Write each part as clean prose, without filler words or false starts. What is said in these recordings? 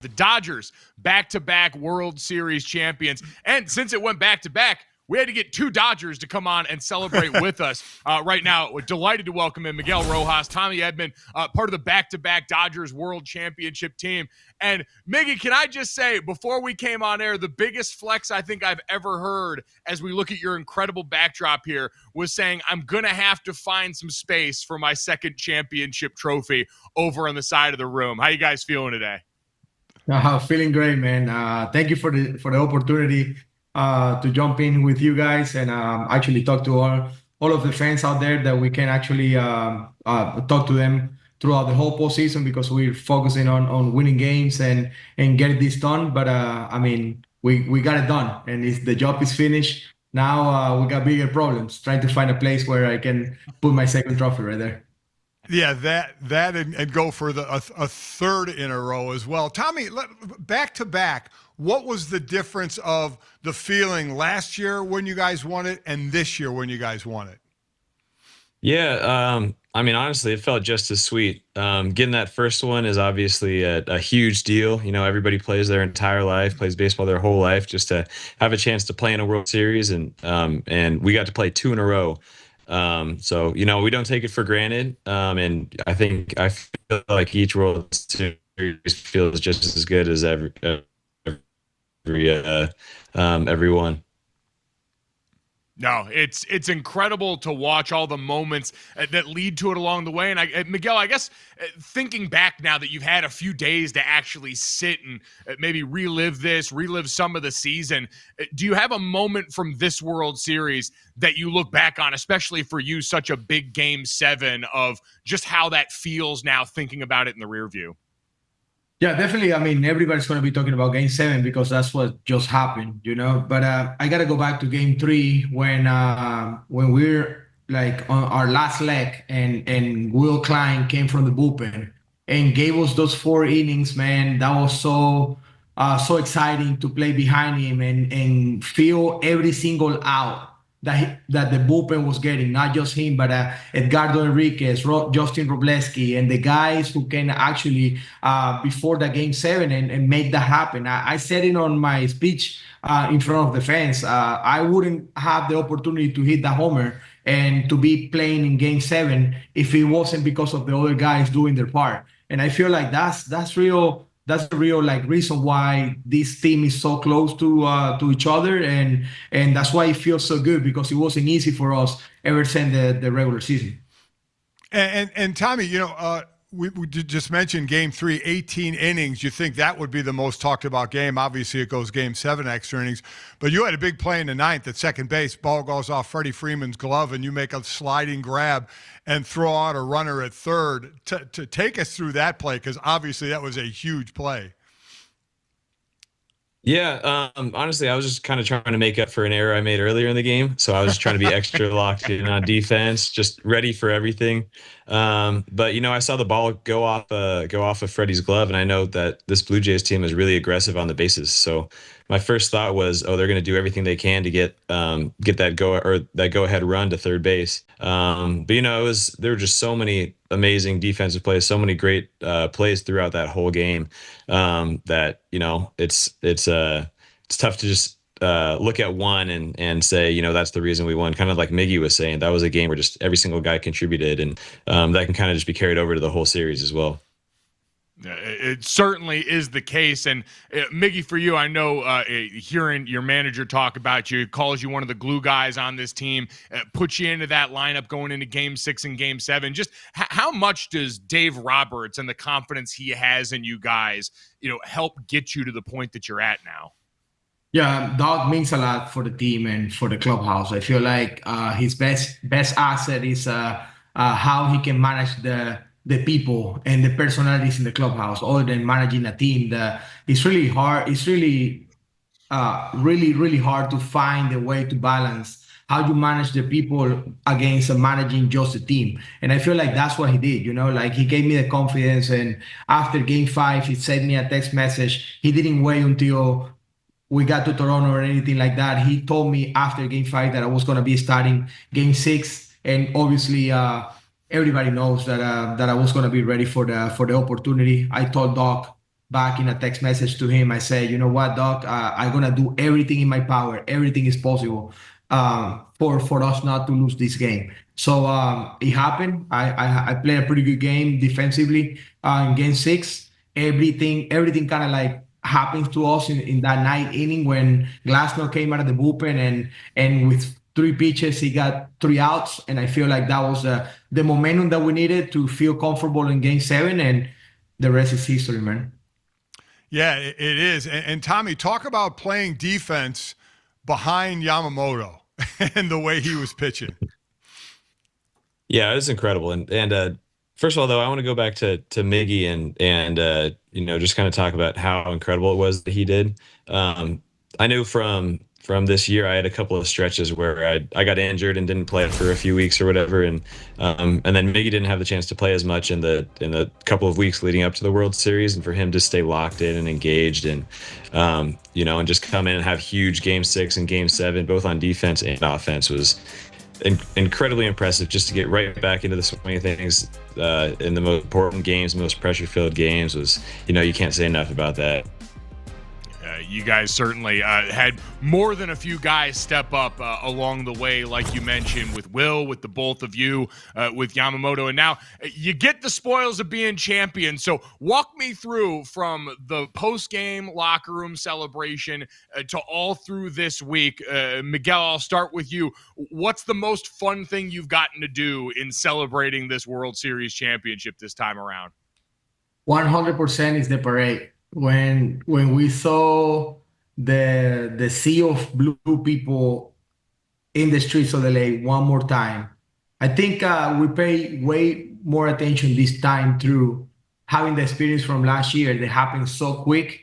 The Dodgers, back-to-back World Series champions. And since it went back-to-back, we had to get two Dodgers to come on and celebrate with us. Right now, we're delighted to welcome in Miguel Rojas, Tommy Edman, part of the back-to-back Dodgers World Championship team. And Miggy, can I just say, before we came on air, the biggest flex I think I've ever heard as we look at your incredible backdrop here was saying, I'm going to have to find some space for my second championship trophy over on the side of the room. How you guys feeling today? Feeling great, man. Thank you for the opportunity to jump in with you guys and actually talk to all of the fans out there that we can actually talk to them throughout the whole postseason, because we're focusing on winning games and getting this done. But I mean, we got it done, and the job is finished. Now we got bigger problems trying to find a place where I can put my second trophy right there. Yeah, that and go for a third in a row as well. Tommy, back to back, what was the difference of the feeling last year when you guys won it and this year when you guys won it? Yeah, I mean, honestly, it felt just as sweet. Getting that first one is obviously a huge deal. You know, everybody plays their entire life, plays baseball their whole life, just to have a chance to play in a World Series, and we got to play two in a row. So, you know, we don't take it for granted. And I feel like each World Series feels just as good as every one. No, it's incredible to watch all the moments that lead to it along the way. And Miguel, I guess thinking back now that you've had a few days to actually sit and maybe relive some of the season, do you have a moment from this World Series that you look back on, especially for you, such a big Game 7, of just how that feels now thinking about it in the rear view? Yeah, definitely. I mean, everybody's going to be talking about Game 7 because that's what just happened, you know. But I got to go back to Game 3 when we're like on our last leg, and Will Klein came from the bullpen and gave us those 4 innings, man. That was so exciting to play behind him and feel every single out that the bullpen was getting, not just him, but Edgardo Enriquez, Justin Robleski, and the guys who can actually, before the Game 7, and make that happen. I said it on my speech in front of the fans. I wouldn't have the opportunity to hit the homer and to be playing in Game 7 if it wasn't because of the other guys doing their part. And I feel like that's real. That's the real reason why this team is so close to each other, and that's why it feels so good, because it wasn't easy for us ever since the regular season. And Tommy, you know, we just mentioned Game 3, 18 innings. You think that would be the most talked about game? Obviously, it goes Game 7 extra innings, but you had a big play in the 9th at second base. Ball goes off Freddie Freeman's glove, and you make a sliding grab and throw out a runner at third. To take us through that play, because obviously that was a huge play. Yeah, honestly, I was just kind of trying to make up for an error I made earlier in the game. So I was trying to be extra locked in on defense, just ready for everything. But you know, I saw the ball go off of Freddie's glove, and I know that this Blue Jays team is really aggressive on the bases. So my first thought was, oh, they're going to do everything they can to get that go ahead run to third base. But you know, there were just so many amazing defensive plays, so many great plays throughout that whole game, that, you know, it's tough to just look at one and say, you know, that's the reason we won. Kind of like Miggy was saying, that was a game where just every single guy contributed, and that can kind of just be carried over to the whole series as well. It certainly is the case. And Miggy, for you, I know hearing your manager talk about you, calls you one of the glue guys on this team, puts you into that lineup going into Game 6 and Game 7. Just how much does Dave Roberts and the confidence he has in you guys, you know, help get you to the point that you're at now? Yeah, Doug means a lot for the team and for the clubhouse. I feel like his best asset is how he can manage the people and the personalities in the clubhouse, other than managing a team. It's really hard. It's really hard to find a way to balance how you manage the people against managing just the team. And I feel like that's what he did, you know, like he gave me the confidence. And after Game 5, he sent me a text message. He didn't wait until we got to Toronto or anything like that. He told me after Game 5 that I was going to be starting Game 6. And obviously, everybody knows that I was going to be ready for the opportunity. I told Doc back in a text message to him. I said, you know what, Doc, I'm gonna do everything in my power. Everything is possible for us not to lose this game. So it happened. I played a pretty good game defensively in game 6. Everything kind of like happens to us in that ninth inning when Glasnow came out of the bullpen and with 3 pitches he got 3 outs, and I feel like that was the momentum that we needed to feel comfortable in game 7, and the rest is history, man. Yeah, it is. And Tommy, talk about playing defense behind Yamamoto and the way he was pitching. Yeah, it was incredible. And first of all, though, I want to go back to Miggy and you know, just kind of talk about how incredible it was that he did. I knew from this year, I had a couple of stretches where I got injured and didn't play for a few weeks or whatever, and then Miggy didn't have the chance to play as much in the couple of weeks leading up to the World Series, and for him to stay locked in and engaged and you know, and just come in and have huge Game 6 and Game 7, both on defense and offense, was incredibly impressive. Just to get right back into the swing of things in the most important games, most pressure-filled games, was, you know, you can't say enough about that. You guys certainly had more than a few guys step up along the way, like you mentioned, with Will, with the both of you, with Yamamoto, and now you get the spoils of being champions. So walk me through from the post-game locker room celebration to all through this week. Miguel, I'll start with you. What's the most fun thing you've gotten to do in celebrating this World Series championship this time around? 100% is the parade. When we saw the sea of blue people in the streets of LA one more time, I think we pay way more attention this time through having the experience from last year that happened so quick.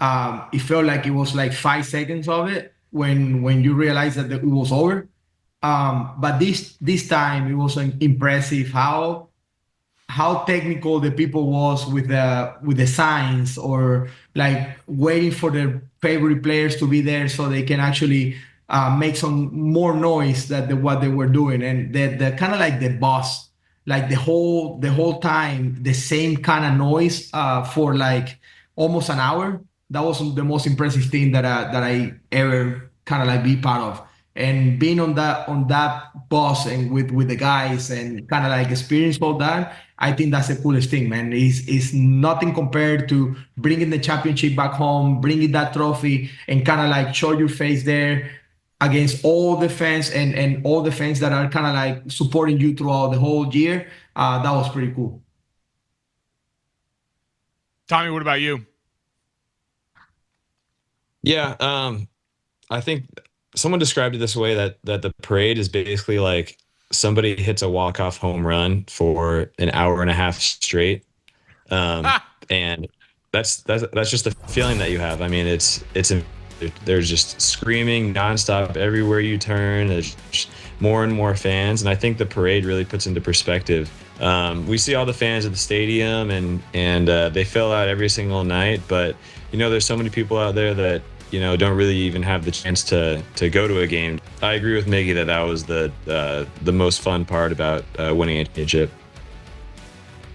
It felt like it was like 5 seconds of it when you realize that it was over. But this time it was impressive how technical the people was with the signs, or like waiting for their favorite players to be there so they can actually make some more noise than what they were doing, and the kind of like the boss, like the whole time the same kind of noise for like almost an hour. That was the most impressive thing that I ever kind of like be part of. And being on that bus and with the guys and kind of like experience all that, I think that's the coolest thing, man. It's nothing compared to bringing the championship back home, bringing that trophy, and kind of like show your face there against all the fans and all the fans that are kind of like supporting you throughout the whole year. That was pretty cool. Tommy, what about you? Yeah, I think someone described it this way, that the parade is basically like somebody hits a walk-off home run for an hour and a half straight, and that's just the feeling that you have. I mean, there's just screaming nonstop everywhere you turn. There's more and more fans, and I think the parade really puts into perspective. We see all the fans at the stadium, and they fill out every single night, but you know, there's so many people out there that, you know, don't really even have the chance to go to a game. I agree with Miggy that was the most fun part about winning a championship.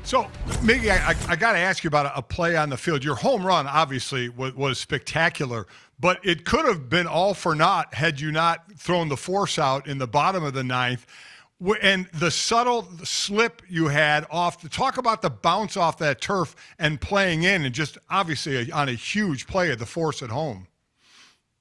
So, Miggy, I got to ask you about a play on the field. Your home run, obviously, was spectacular, but it could have been all for naught had you not thrown the force out in the bottom of the ninth. And the subtle slip you had talk about the bounce off that turf and playing in, and just obviously on a huge play of the force at home.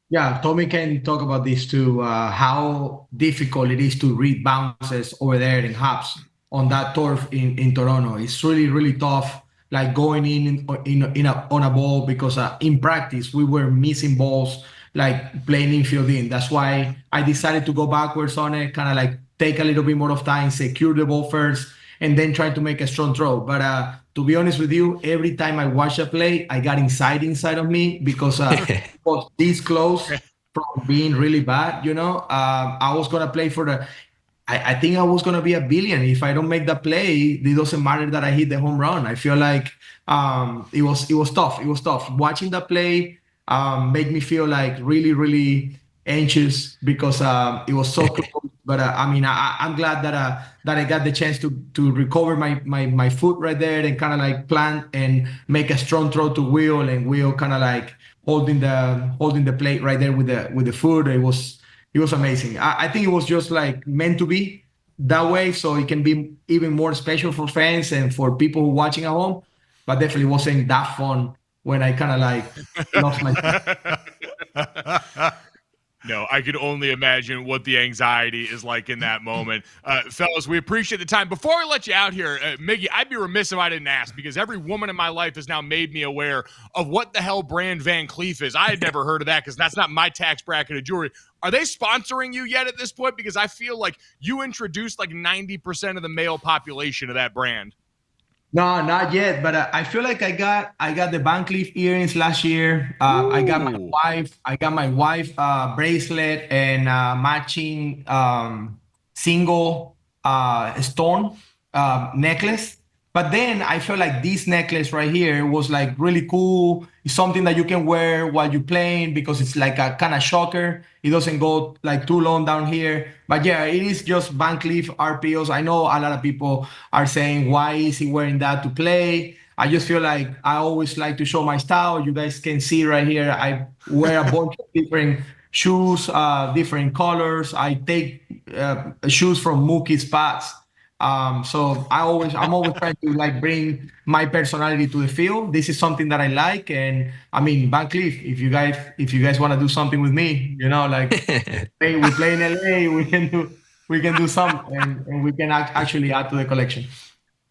Yeah, Tommy can talk about this too, how difficult it is to read bounces over there in Hops on that turf in Toronto. It's really, really tough, like going on a ball, because in practice we were missing balls, like playing infield in. That's why I decided to go backwards on it, kind of like take a little bit more of time, secure the ball first, and then try to make a strong throw. But to be honest with you, every time I watch a play, I got inside of me, because it was this close from being really bad. You know, I was gonna play for I think I was gonna be a billion if I don't make the play. It doesn't matter that I hit the home run. I feel like it was tough. It was tough watching the play. Make me feel like really, really anxious because it was so close. But I mean, I'm glad that I got the chance to recover my foot right there and kind of like plant and make a strong throw to Will, and Will kind of like holding the plate right there with the foot. It was amazing. I think it was just like meant to be that way, so it can be even more special for fans and for people who are watching at home. But definitely wasn't that fun when I kind of like lost my. No, I could only imagine what the anxiety is like in that moment. Fellas, we appreciate the time. Before we let you out here, Miggy, I'd be remiss if I didn't ask, because every woman in my life has now made me aware of what the hell brand Van Cleef is. I had never heard of that because that's not my tax bracket of jewelry. Are they sponsoring you yet at this point? Because I feel like you introduced like 90% of the male population to that brand. No, not yet. But I feel like I got the Van Cleef earrings last year. I got my wife bracelet and matching single stone necklace. But then I feel like this necklace right here was like really cool. It's something that you can wear while you're playing because it's like a kind of shocker. It doesn't go like too long down here. But yeah, it is just Van Cleef RPOs. I know a lot of people are saying, why is he wearing that to play? I just feel like I always like to show my style. You guys can see right here, I wear a bunch of different shoes, different colors. I take shoes from Mookie spots. So I'm always trying to like bring my personality to the field. This is something that I like, and I mean, Van Cleef, if you guys want to do something with me, like we play in LA, we can do something, and we can actually add to the collection.